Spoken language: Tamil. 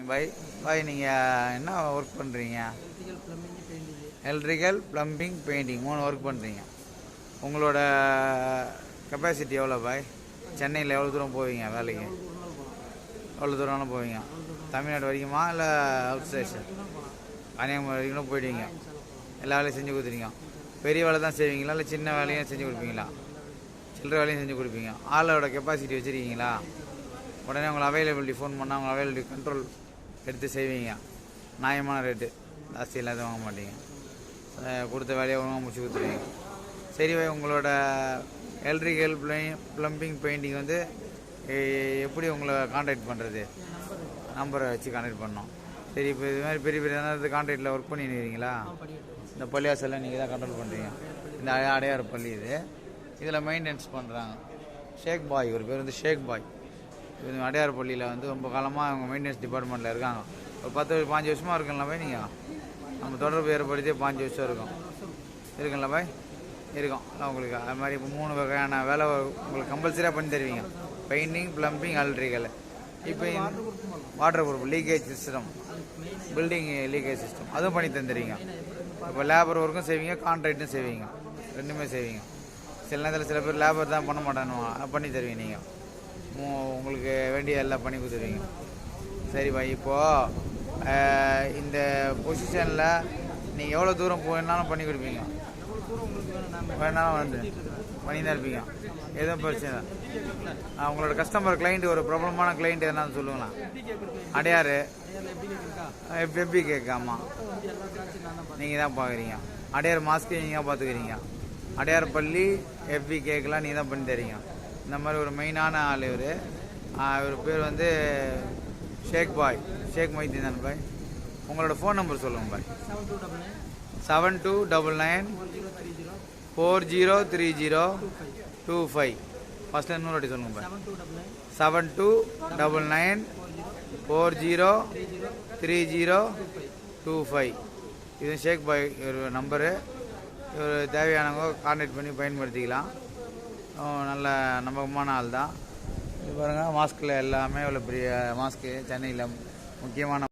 பாய். பாய் நீங்கள் என்ன ஒர்க் பண்ணுறீங்க? எலக்ட்ரிக்கல், ப்ளம்பிங், பெயிண்டிங் 3 ஒர்க் பண்ணுறீங்க. உங்களோட கெப்பாசிட்டி எவ்வளோ பாய்? சென்னையில் எவ்வளோ தூரம் போவீங்க வேலைக்கு? எவ்வளோ தூரம்லாம் போவீங்க? தமிழ்நாடு வரைக்குமா இல்லை அவுட் ஸ்டேஷன்? கன்னியாகுமரி வரைக்கும் போயிடுவீங்க. எல்லா வேலையும் செஞ்சு கொடுத்துருங்க. பெரிய வேலை தான் செய்வீங்களா இல்லை சின்ன வேலையும் செஞ்சு கொடுப்பீங்களா? சில்லற வேலையும் செஞ்சு கொடுப்பீங்க. ஆளோட கெப்பாசிட்டி வச்சுருக்கீங்களா? உடனே உங்களை அவைலபிலிட்டி ஃபோன் பண்ணால் உங்களை அவைலபிலிட்டி கண்ட்ரோல் எடுத்து செய்வீங்க. நியாயமான ரேட்டு, ஜாஸ்தி இல்லாத வாங்க மாட்டீங்க. கொடுத்த வேலையை ஒழுங்காக முடிச்சு கொடுத்துருவீங்க. சரி பாய், உங்களோட எலக்ட்ரிக்கல், ப்ளம்பிங், பெயிண்டிங் வந்து எப்படி உங்களை கான்டாக்ட் பண்ணுறது? நம்பரை வச்சு கான்டாக்ட் பண்ணோம். சரி, இப்போ இது மாதிரி பெரிய பெரிய கான்ட்ராக்டில் ஒர்க் பண்ணிடுறீங்களா? இந்த பள்ளியாசெல்லாம் நீங்கள் தான் கண்ட்ரோல் பண்ணுறீங்க. இந்த அடையார் பள்ளி இதில் மெயின்டெனன்ஸ் பண்ணுறாங்க. ஷேக் பாய், ஒரு பேர் வந்து ஷேக் பாய். இது அடையார் பள்ளியில் வந்து ரொம்ப காலமாக அவங்க மெயின்டெனன்ஸ் டிபார்ட்மெண்ட்டில் இருக்காங்க. ஒரு 10-15 வருஷமாக இருக்குங்களா பாய்? நீங்கள் நம்ம தொடர்பு ஏற்படுத்தி 5 வருஷம் இருக்கும் இருக்குங்களா பாய்? இருக்கும். உங்களுக்கு அது மாதிரி இப்போ 3 வகையான வேலை உங்களுக்கு கம்பல்சரியாக பண்ணி தருவீங்க. Painting, plumbing, electrical. இப்போ water proof, leakage system, building leakage system அதுவும் பண்ணி தந்துடுவீங்க. இப்போ லேபர் ஒர்க்கும் செய்வீங்க, கான்ட்ராக்டும் செய்வீங்க, ரெண்டுமே செய்வீங்க. சில நேரத்தில் சில பேர் லேபர் தான் பண்ண மாட்டானுவாங்க, பண்ணி தருவீங்க. நீங்கள் உங்களுக்கு வேண்டிய எல்லாம் பண்ணி கொடுத்துருவீங்க. சரி பாய், இப்போது இந்த பொசிஷனில் நீங்கள் எவ்வளோ தூரம் போனாலும் பண்ணி கொடுப்பீங்க? வேணாலும் வந்து பண்ணி தான் இருப்பீங்க. எதுவும் பிரச்சனை? உங்களோட கஸ்டமர் கிளைண்ட் ஒரு ப்ராப்ளமான கிளைண்ட் எதனாலும் சொல்லுங்களா? அடையார் எப்படி கேட்காமா நீங்கள் தான் பார்க்குறீங்க. அடையார் மாஸ்க்கு நீங்கள் தான் பார்த்துக்கிறீங்க. அடையார் பள்ளி எஃபி கேக்கெலாம் நீங்கள் தான் பண்ணி தரீங்க. இந்த மாதிரி ஒரு மெயினான ஆள் இவர் பேர் வந்து ஷேக் பாய், ஷேக் மொய்தீன் தான் பாய். உங்களோட ஃபோன் நம்பர் சொல்லுங்கள் பாய். 7299 403025. ஃபஸ்ட்டில் இன்னொரு வாட்டி சொல்லுங்கள் பாய். 7299 403025. இது ஷேக் பாய் ஒரு நம்பரு. இவர் தேவையானவங்க கான்டாக்ட் பண்ணி பயன்படுத்திக்கலாம். நல்ல நம்பகமான ஆள் தான். இது பாருங்கள், மாஸ்கில் எல்லாமே இவ்வளோ பெரிய மாஸ்க்கு சென்னையில் முக்கியமான